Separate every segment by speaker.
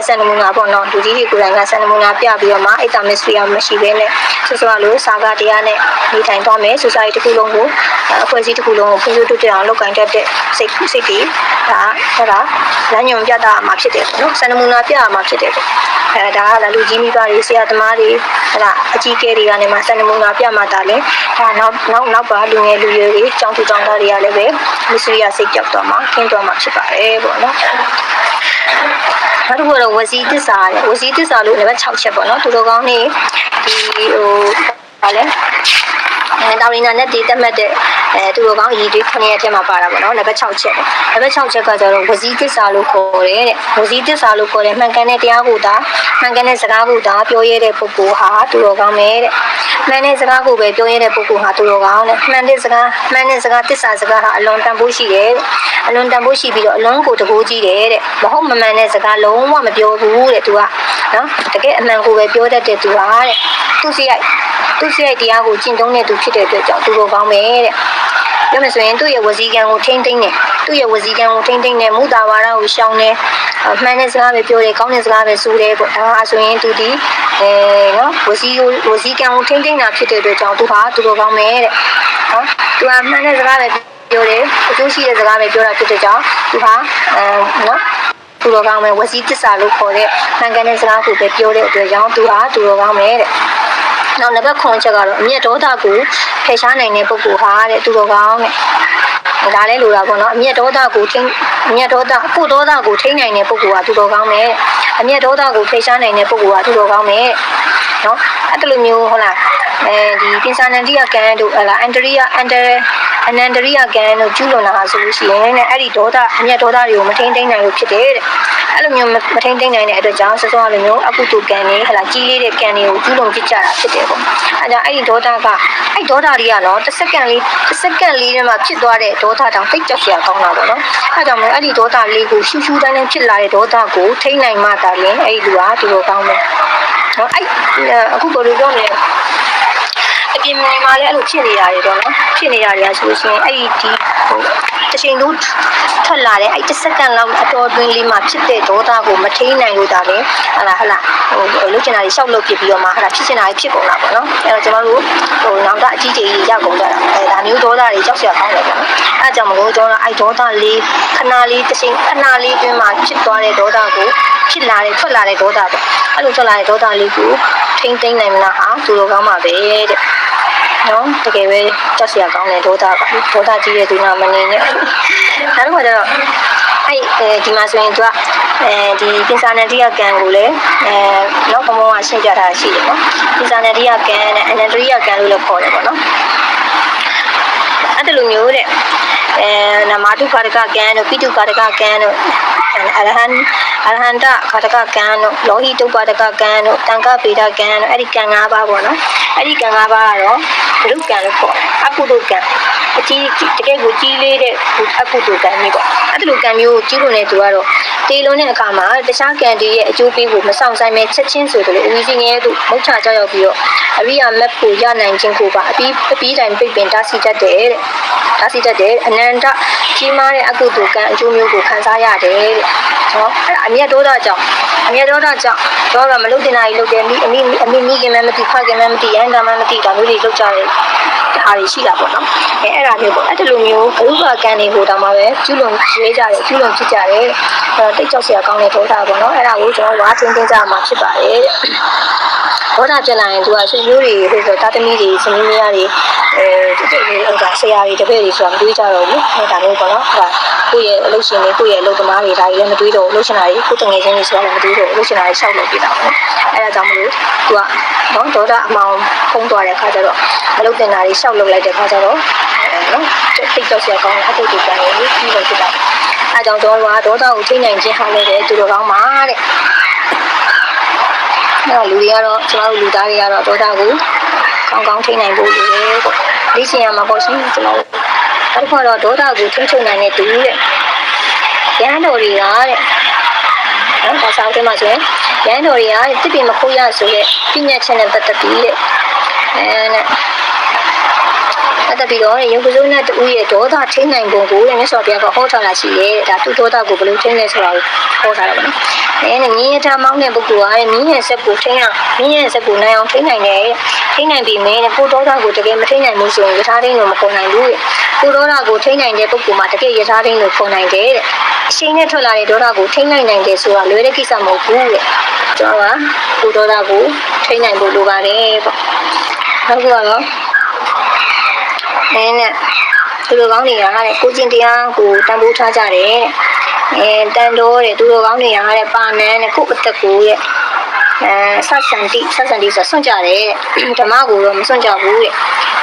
Speaker 1: စံနမူနာပေါ့နော်လူကြီးတွေကိုယ်တိုင်ကစံနမူနာပြပြီးတော့မှအိတ်တာမစ္စရီယာမရှိဘဲနဲ့ဆိုဆိုလို့စာကားတရားနဲ့နေထိုင်သွားမယ်ဆိုစာရေးတစ်ခုလုံးကိုအဖွဲ့အစည်းတစ်ခုလုံးကိုဖွံ့ဖြိုးတိုးတက်အောင်လုပ်ကိုင်တတ်တဲ့စိတ်တွေဒါလမ်းညွှန်ပြတာမှာဖြစ်တယ်ပေါ့နော်စံနမူနာပြရမှာဖြစ်တယ်ပေါ့ဒါကလည်းလူကြီးမိဘတွေဆရာသမားတွေအကြီးအကဲတွေကနေမှစံနမူနာပြမှတာလေဒါနောက်ပါလူငယ်လူရွယ်တွေကျောင်းသူကျောင်းသားတွေကလည်းပဲမစ္စရိယစိတ်ကြောက်တော့မှခင်းတော့မှဖြစ်ပါတယ်ပေါ့နော်နောက်တစ်ခုကတော့ဝစီတစ္ဆာလေဝစီတစ္ဆာလို့နံပါတ်6ချက်ပေါ့နော်သူတို့ကောင်းနေဒီဘာလဲတာဝိနာနဲ့တည်တက်မှတ်တဲ့သူတို့ကောင်းရည်တွေ9ရက်ထဲမှာပါတာပေါ့နော်နံပါတ်6ချက်နံပါတ်6ချက်ကကျတော့ဝစီတစ္ဆာလို့ခေါ်တယ်တဲ့ဝစီတစ္ဆာလို့ခေါ်တယ်မှန်ကန်တဲ့တရားကိုသာမှန်ကန်တဲ့စကားကိုသာပြောရတဲ့ပုဂ္ဂိုလ်ဟာသူတို့ကောင်းမယ်တဲ့မှန်တဲ့စကားကိုပဲပြောရတဲ့ပုဂ္ဂိုလ်ဟာသူတို့ကောင်းတဲ့မှန်တဲ့စကားတစ္ဆာစကားဟာအလွန်တန်ဖိုးရှိတယ်တဲ့အလွန်တန်ဖိုးရှိပြီးတော့အလွန်ကိုတကိုးကြီးတယ်တဲ့မဟုတ်မမှန်တဲ့စကားလုံးဝမပြောဘူးတဲ့သူကနော်တကယ်အမှန်ကိုပဲပြောတတ်တဲ့သူဟာတဲ့သူစိတ်တရားကိုကျင့်သုံးတဲ့သူဖြစ်တဲ့အတွက်ကြောင့်သူတို့ကောင်းမယ်တဲ့ပြောမယ်ဆိုရင်သူ့ရဲ့ဝစီကံကိုထိမ့်သိမ့်တယ်သူ့ရဲ့ဝစီကံကိုထိမ့်သိမ့်တယ်မူတာဝါဒကိုရှောင်တယ်မှန်တဲ့စကားပဲပြောတယ်ကောင်းတဲ့စကားပဲဆိုတယ်ပေါ့ဒါဟာဆိုရင်သူဒီနော်ဝစီကံကိုထိမ့်သိမ့်တာဖြစ်တဲ့အတွက်ကြောင့်သူဟာသူတို့ကောင်းမယ်တဲ့နော်သူကမှန်တဲ့စကားပဲပြောတယ်အကျိုးရှိတဲ့စကားပဲပြောတာဖြစ်တဲ့ကြောင့်သူဟာနော်သူတို့ကောင်းမယ်ဝစီတစ္ဆာလို့ခေါ်တဲ့မှန်ကန်တဲ့စကားကိုပဲပြောတဲ့အတွက်ကြောင့်သူဟာသူတို့ကောင်းမယ်တဲ့နောက်နံပါတ်9ချက်ကတော့အမျက်ဒေါသကိုဖယ်ရှားနိုင်တဲ့ပုဂ္ဂိုလ်ဟာတဲ့သူတော်ကောင်းတဲ့ဒါလည်းလိုတာပေါ့နော်အမျက်ဒေါသကိုထိန်းနိုင်တဲ့ပုဂ္ဂိုလ်ဟာသူတော်ကောင်းမယ်အမျက်ဒေါသကိုဖယ်ရှားနိုင်တဲ့ပုဂ္ဂိုလ်ဟာသူတော်ကောင်းမယ်နော်အဲ့လိုမျိုးဟုတ်လားဒီပင်စာနန္ဒိယကံတို့ဟလာအန္တရိယကံတို့ကျူးလွန်တာဟာဆိုလို့ရှိရင်လည်းအဲ့ဒီအမျက်ဒေါသတွေကိုမထိန်းသိမ်းနိုင်လို့ဖြစ်တယ်တဲ့အဲ့လိုမျိုးမထိန်းသိမ်းနိုင်တဲ့အတွက်ကြောင့်စောစောလိုမျိုးအကုသိုလ်ကံတွေဟလာကြီးလေးတဲ့ကံတွေကိုကျူးလွန်ဖြစ်ကြတာဖြစ်တယ်ပေါ့အဲ့ဒါအဲ့ဒီဒေါသတွေကနော်တစ်စက္ကန့်လေးထဲမှာဖြစ်သွားတဲ့ဒေါသတောင်သိကြောက်စရာကောင်းတာပေါ့နော်အဲ့ကြောင့်မို့အဲ့ဒီဒေါသလေးကိုရှူးတန်းဖြစ်လာတဲ့ဒေါသကိုထိန်းနိုင်မှသာလျှင်အဲ့ဒီလူဟာဒီလိုကောင်းမယ်နော်အခုဘယ်လိုပြောမလဲအပြင်မှာလည်းအဲ့လိုဖြစ်နေရတယ်ပေါ့နော်ဖြစ်နေရတယ်ဆိုလို့ရှိရင်အဲ့ဒီတချိန်လုံးထွက်လာတဲ့အဲ့တစ်စက္ကန့်လောက်အတော်တွင်းလေးမှာဖြစ်တဲ့ဒေါသကိုမထိန်းနိုင်လို့ဒါလည်းဟလာလုချင်တာတွေရှောက်လုပ်ဖြစ်ပြီးတော့မှဖြစ်ချင်တာတွေဖြစ်ကုန်တာပေါ့နော်အဲ့တော့ကျွန်တော်တို့နောက်တာအကြီးကြီးရောက်ကုန်ကြတာဒါမျိုးဒေါသတွေကြောက်စရာကောင်းတယ်ပေါ့နော်အဲ့ကြောင့်မလို့ကျွန်တော်အဲ့ဒေါသလေးခဏလေးတစ်ချိန်ခဏလေးတွင်းမှာဖြစ်သွားတဲ့ဒေါသကိုထွက်လာတဲ့ဒေါသပေါ့အဲ့လိုထွက်လာတဲ့ဒေါသလေးကိုထိန်းသိမ်းနိုင်မလားဟာသူတို့ကောင်းပါပဲတဲ့နော်တကယ်ပဲကြောက်စရာကောင်းတဲ့ဒေါသကြီးတဲ့သူနာမနေနဲ့နောက်တစ်ခါကျတော့ဒီမှာဆိုရင်သူကဒီပင်စာနန္ဒိယကံကိုလည်းနောက်ကမောကရှင်းပြထားရှိတယ်နော်ပင်စာနန္ဒိယကံနဲ့အနန္တရိယကံလို့လည်းခေါ်တယ်ပေါ့နော်အဲ့ဒါလိုမျိုးတဲ့နမတုကာရကကံတို့ပိတုကာရကကံတို့အရဟန္တကာရကကံတို့လောဟိတုပ္ပဒကကံတို့တံကပေဒကံတို့အဲ့ဒီကံ၅ပါးပေါ့နော်အဲ့ဒီကံ၅ပါးကတော့ဘုရုကံလို့ခေါ်တယ်အကုသိုလ်ကံတကယ်ကိုကြီးလေးတဲ့အကုသိုလ်ကံမျိုးပေါ့အဲ့ဒီလိုကံမျိုးကိုကျူးလွန်တဲ့သူကတော့တေလွန်တဲ့အခါမှာတခြားကံတွေရဲ့အကျိုးပေးဖို့မဆောင်ဆိုင်မဲ့ချက်ချင်းဆိုတယ်လို့ဦးစီးငယ်တို့မုတ်ချကြောက်ရောက်ပြီးတော့အရိယာမက်ကိုရနိုင်ခြင်းကိုပါအပြီးတိုင်းပိတ်ပင်တားဆီးတတ်တဲ့အနန္တကြီးမားတဲ့အကုသိုလ်ကံအကျိုးမျိုးကိုခံစားရတယ်တဲ့နော်အဲ့အမျက်ဒေါသကြောင့်တော့မလုတင်တာကြီးလုတယ်အမိခင်လည်းမသိဖခင်လည်းမသိရန်တာမှမသိဒါမျိုးတွေလုကြတယ်ဟာတွေရှိတာပေါ့နော်အဲ့ဒါမျိုးပေါ့အဲ့ဒီလိုမျိုးဘုရားကံတွေကိုတောင်မှပဲကျူးလွန်ဖြစ်ကြတယ်တိတ်ကြောက်စရာကောင်းတဲ့ဒေါသပေါ့နော်အဲ့ဒါကိုကျွန်တော်ဝါချင်းချင်းကြမှာဖြစ်ပါတယ်ဒေါသဖြစ်လာရင်သူကဆွေမျိုးတွေဆိုတာသမီတွေစမင်းမယားတွေဆရာတွေတပည့်တွေဆိုတာမတွေးကြတော့ဘူးဒါမျိုးပေါ့နော်ကိုယ့်ရဲ့အလုပ်ရှင်တွေကိုယ့်ရဲ့အလုပ်သမားတွေဒါတွေလည်းမတွေးတော့လှုပ်ရှင်တာတွေကိုယ်တငယ်ချင်းတွေဆိုတာလည်းမတွေးတော့လှုပ်ရှင်တာတွေရှောက်လုပ်ပြတာပေါ့အဲ့ဒါကြောင့်မလို့သူကနော်ဒေါသအမောင်ဖုံးသွားတဲ့အခါကျတော့မလုပ်တင်တာတွေရှောက်လုပ်လိုက်တဲ့အခါကျတော့နော်တိတ်ကြောက်စရာကောင်းတဲ့အထုတ်တူကံတွေပြီးလို့ဖြစ်တာအဲ့ကြောင့်ကျွန်တော်ကဒေါသကိုထိနိုင်ခြင်းဟာလည်းသူတို့ကောင်းပါတဲ့အဲ့လူတွေကတော့ကျွန်တော်တို့လူသားတွေကတော့ဒေါသကိုကောင်းထိနိုင်ဖို့လိုတယ်ပေါ့လေ့ကျင့်ရမှာပေါ့ရှင်ကျွန်တော်နောက်တစ်ခါတော့ဒေါသကိုထိချုပ်နိုင်တဲ့သူတဲ့ရဟန်းတော်တွေကတဲ့နော်ဒါဆောင်တယ်မှာဆိုရင်ရဟန်းတော်တွေကတစ်ပင်မခိုးရဆိုတဲ့ပြညတ်ချက်နဲ့ပတ်သက်ပြီးတဲ့အဲ့ဒါပြီးတော့ရုပ်ကစိုးနဲ့တူရဲ့ဒေါသထိနိုင်ပုံကိုမြတ်စွာဘုရားကဟောထားတာရှိတယ်ဒါသူဒေါသကိုဘယ်လိုထိလဲဆိုတာကိုဟောထားတာပါနော် နဲ့မြင်းရထားမောင်းတဲ့ပုဂ္ဂိုလ်ကမြင်းရဲ့ဆက်ကိုထိန်းအောင်မြင်းရဲ့ဆက်ကိုနိုင်အောင်ထိန်းနိုင်တယ်ထိန်းနိုင်ပြီမင်းနဲ့ကိုဒေါသကိုတကယ်မထိန်းနိုင်ဘူးဆိုရင်ယထာထိန်းလို့မခေါ်နိုင်ဘူးကိုဒေါသကိုထိန်းနိုင်တဲ့ပုဂ္ဂိုလ်မှာတကယ်ယထာထိန်းလို့ခေါ်နိုင်တယ်တဲ့အရှိန်နဲ့ထွက်လာတဲ့ဒေါသကိုထိန်းနိုင်တယ်ဆိုတာလွယ်တဲ့ကိစ္စမဟုတ်ဘူးတဲ့ကျွန်တော်ကကိုဒေါသကိုထိန်းနိုင်ဖို့လိုပါတယ်ပေါ့နောက်ကတော့နဲ့သူတို့ကောင်းတွေကကိုကျင့်တရားကိုတန်ဖိုးထားကြတယ်တန်တော်တဲ့သူတို့ကောင်းတွေကပါနန်းတဲ့ကိုအသက်ကိုဆက်ဆန်တိဆိုဆွန့်ကြတယ်ဓမ္မကိုတော့မဆွန့်ကြဘူးတဲ့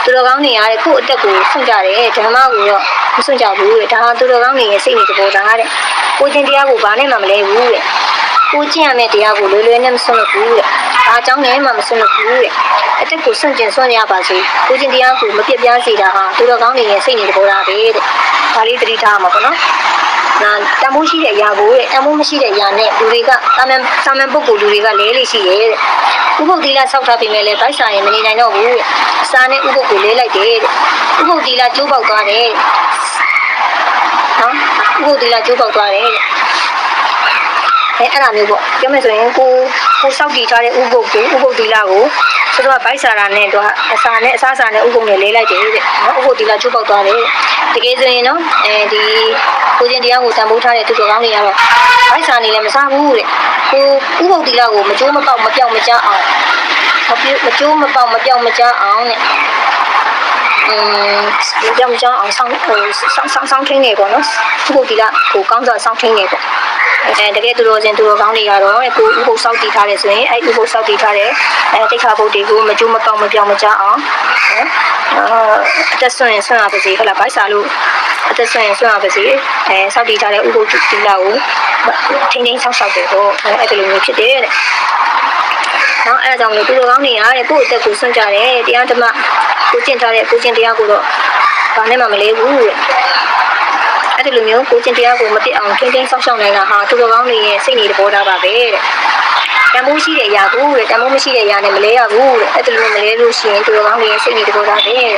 Speaker 1: သူတို့ကောင်းတွေကကိုအသက်ကိုဆွန့်ကြတယ်ဓမ္မကိုတော့မဆွန့်ကြဘူးတဲ့ဒါဟာသူတို့ကောင်းတွေရဲ့စိတ်နေသဘောထားတဲ့ကိုကျင့်တရားကိုဘာနဲ့မှမလဲဘူးတဲ့ကိုကျင့်ရမယ့်တရားကိုလွယ်လွယ်နဲ့မဆွန့်ဘူးတဲ့ဒါအကြောင်းနဲ့မှမဆွန့်ဘူးတဲ့အတက်ကိုဆွန့်ကျင်ဆွန့်ရပါစေကိုကျင့်တရားကိုမပြတ်ပြားစေတာဟာသူတို့ကောင်းတွေရဲ့စိတ်နေသဘောထားပဲတဲ့ဒါလေးသတိထားမှာပေါ့နော်တမိုးရှိတဲ့အရာကိုတဲ့တမိုးမရှိတဲ့အရာနဲ့လူတွေကတာမန်ပုဂ္ဂိုလ်လူတွေကလဲလေးရှိရဲ့တဲ့ဥပုပ်သီလဆောက်ထားပြီမဲ့လည်းဗိုက်စာရင်မနေနိုင်တော့ဘူးတဲ့အစာနဲ့ဥပုပ်ကိုလဲလိုက်တယ်တဲ့ဥပုပ်သီလကျိုးပေါက်သွားတယ်နော်ဥပုပ်သီလကျိုးပေါက်သွားတယ်တဲ့အဲ့ဒါမျိုးပေါ့ပြောမယ်ဆိုရင်ကိုစောက်တည်ထားတဲ့ဥပုပ်သီလကိုသူတို့ကဗိုက်စာရာနဲ့တော့အစာနဲ့အစားစာနဲ့ဥပုပ်နဲ့လဲလိုက်တယ်တဲ့နော်ဥပုပ်သီလကျိုးပေါက်သွားတယ်တကယ်ဆိုရင်နော်ဒီကိုကျင့်တရားကိုတန်ဖိုးထားတဲ့သူတော်ကောင်းတွေကတော့ဗိုက်စာနေလည်းမစားဘူးတဲ့ကိုဥပုပ်သီလကိုမကျိုးမပေါက်မပြောက်မကြအောင်မကျိုးမပေါက်မပြောက်မကြအောင်တဲ့ကြောင်အောင်ဆောင်းထင်းနေပေါ့နော်ဥပုပ်သီလကိုကောင်းစွာဆောင်းထင်းနေပေါ့တကယ်သူတော်စင်သူတော်ကောင်းတွေကတော့ကိုဥပုပ်ဆောက်တည်ထားတယ်ဆိုရင်ဥပုပ်ဆောက်တည်ထားတဲ့တိခါပုတ်တွေကိုမကျိုးမပေါက်မပြောက်မကြအောင်အသက်ဆွမ်းရင်ဆွမ်းရပါစေဟုတ်လားဗိုက်စာလို့အသက်ဆွမ်းရင်ဆွမ်းရပါစေဆောက်တည်ထားတဲ့ဥပုပ်သီလကိုထိန်းသိမ်းဆောက်ရှောက်တယ်တော့အဲ့ဒီလိုမျိုးဖြစ်တယ်တဲ့နော်အဲ့ဒါကြောင့်လို့သူတော်ကောင်းတွေကကိုယ့်အသက်ကိုဆွန့်ကြတယ်တရားဓမ္မကိုကျင့်ထားတဲ့ကိုကျင့်တရားကိုတော့ဘာနဲ့မှမလဲဘူးတဲ့အဲ့ဒီလိုမျိုးကိုကျင့်တရားကိုမပြတ်အောင်ထိန်းသိမ်းဆောက်ရှောက်နိုင်တာဟာသူတော်ကောင်းတွေရဲ့စိတ်နေသဘောထားပါပဲတဲ့တန်ဖိုးရှိတဲ့အရာကိုတဲ့တန်ဖိုးမရှိတဲ့အရာနဲ့မလဲရဘူးတဲ့အဲ့ဒီလိုမလဲလို့ရှိရင်သူတော်ကောင်းတွေရဲ့စိတ်နေသဘောထားပဲတဲ့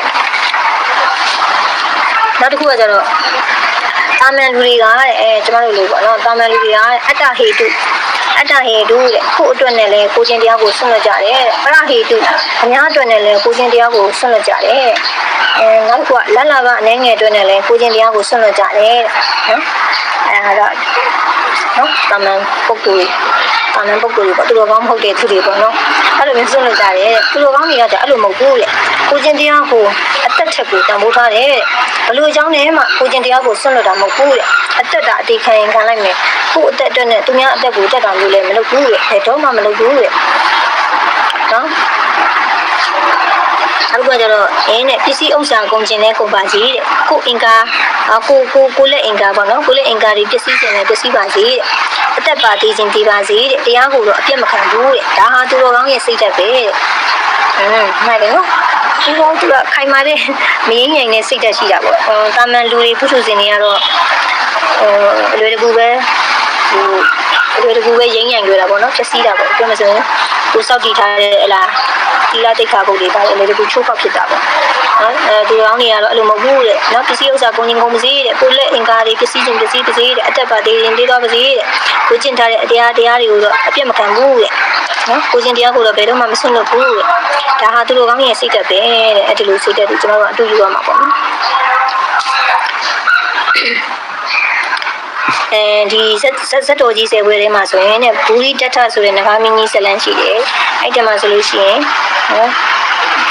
Speaker 1: နောက်တစ်ခုကကျတော့တာမန်လူတွေကကျမတို့လိုပေါ့နော်တာမန်လူတွေကအတ္တဟေတုတဲ့ကိုအတွက်နဲ့လည်းကိုချင်းတရားကိုဆွံ့လွတ်ကြတယ်ပရဟေတုအများအတွက်နဲ့လည်းကိုချင်းတရားကိုဆွံ့လွတ်ကြတယ်နောက်ကလလဘအနေငယ်အတွက်နဲ့လည်းကိုချင်းတရားကိုဆွံ့လွတ်ကြတယ်နော်အဲ့ဒါနော်တာမန်ပုဂ္ဂိုလ်ပေါ့သူတော်ကောင်းမဟုတ်တဲ့သူတွေပေါ့နော်အဲ့လိုမျိုးဆွံ့လွတ်ကြတယ်သူတော်ကောင်းတွေကအဲ့လိုမဟုတ်ဘူးလေကိုချင်းတရားကိုအသက်ထက်ကိုတန်ဖိုးထားတယ်ဘလို့အကြောင်းနဲ့မှကိုချင်းတရားကိုဆွံ့လွတ်တာမဟုတ်ဘူးလေအသက်တာအတိခံရင်ခံလိုက်မယ်ကိုအသက်အတွက်နဲ့သူများအသက်ကိုတက်တာမျိုးလည်းမလုပ်ဘူးလေဘယ်တော့မှမလုပ်ဘူးလေနော်အခုကကျတော့နဲ့ပစ္စည်းဥစ္စာကုန်ကျင်တဲ့ကုန်ပါကြီးတဲ့ကိုအင်္ကာကိုလက်အင်္ကာပေါ့နော်ကိုလက်အင်္ကာတွေပစ္စည်းကျင်တဲ့ပစ္စည်းပါကြီးတဲ့အသက်ပါသေးခြင်းဒီပါစီတဲ့တရားကိုတော့အပြတ်မခံဘူးတဲ့ဒါဟာသူတော်ကောင်းရဲ့စိတ်ဓာတ်ပဲတဲ့မှန်တယ်နော်ဒီကောင်ကခိုင်မာတဲ့မရင်းငြိမ်တဲ့စိတ်ဓာတ်ရှိတာပေါ့တာမန်လူတွေပုထုဇဉ်တွေကတော့အလွယ်တကူပဲရင်းငြိမ်ကြတာပေါ့နော်ဖြစ်စီးတာပေါ့ပြောမစရင်ကိုစောက်တည်ထားတဲ့ဟလားဒီလာတိတ်ခါပုတ်တွေပါတယ်အလွယ်တကူချိုးဖောက်ဖြစ်တာပေါ့နော်ဒီကောင်တွေကတော့အဲ့လိုမဟုတ်ဘူးတဲ့နော်ပစ္စည်းဥစ္စာကုန်ရင်ကုန်ပါစေတဲ့ကိုလက်အင်္ကာတွေပစ္စည်းချင်းပစ္စည်းတဲ့အတက်ပါသေးရင်သေးတော့ပါစေတဲ့ကိုကျင့်ထားတဲ့တရားတွေကိုတော့အပြတ်မခံဘူးတဲ့နော်ကိုကျင့်တရားကိုတော့ဘယ်တော့မှမဆွတ်လို့ဘူးတဲ့ဒါဟာသူတို့ကောင်းရဲ့စိတ်ဓာတ်ပဲတဲ့အဲ့ဒီလိုစိတ်ဓာတ်တွေကျွန်တော်တို့အတူယူရမှာပေါ့နော်ဒီဇက်တော်ကြီးဆယ်ပွဲထဲမှာဆိုရင်ဘူရီတထဆိုတဲ့နဂါမင်းကြီးဇလန်းရှိတယ်အဲ့ဒီမှာဆိုလို့ရှိရင်နော်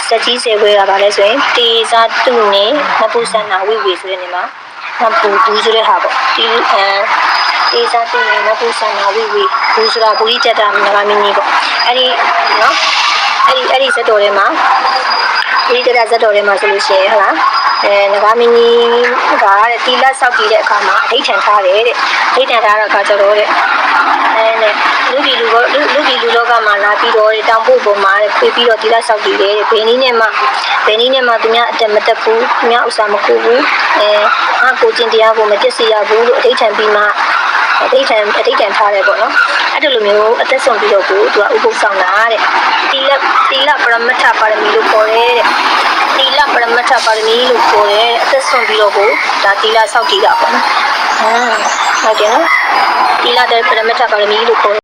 Speaker 1: ဇက်ကြီးဆယ်ပွဲကပါလဲဆိုရင်တေဇာတုနေမပုစန္နာဝိဝေဆိုတဲ့နေမှာမပူဘူးဆိုတဲ့ဟာပေါ့ဒီတေဇာတုနေမပုစန္နာဝိဝေဘူးဆိုတာဘူရီတထနဂါမင်းကြီးပေါ့အဲ့ဒီနော်အဲ့ဒီဇက်တော်ထဲမှာဘူရီတထဇက်တော်ထဲမှာဆိုလို့ရှိရင်ဟုတ်လားနဂါမင်းကြီးကတဲ့တီလက်ဆောက်တည်တဲ့အခါမှာအဋိဌံထားတယ်တဲ့အဋိဌံထားတဲ့အခါကျတော့တဲ့လူဒီလူလောကမှာလာပြီးတော့တောင်ပို့ပေါ်မှာပြေးပြီးတော့တီလက်ဆောက်တည်တယ်ဘယ်နည်းနဲ့မှသူများအတက်မတက်ဘူးသူများဥစ္စာမကူဘူးငါကိုကျင့်တရားကိုမတက်စေရဘူးလို့အဋိဌံပြီးမှအဋိဌံထားတယ်ပေါ့နော်အဲ့ဒီလိုမျိုးအသက်ဆုံးပြီးတော့သူကဥပုသ်ဆောင်တာတဲ့တီလပရမတ္ထပါရမီလို့ခေါ်တယ်တဲ့တီလပရမတ္ထပါရမီလို့ခေါ်တယ်အသက်ဆုံးပြီးတော့ဒါတီလဆောက်တည်တာပေါ့နော် ဟုတ်တယ်နော်သီလတဲ့ပရမတ္ထပါရမီလို့ခေါ်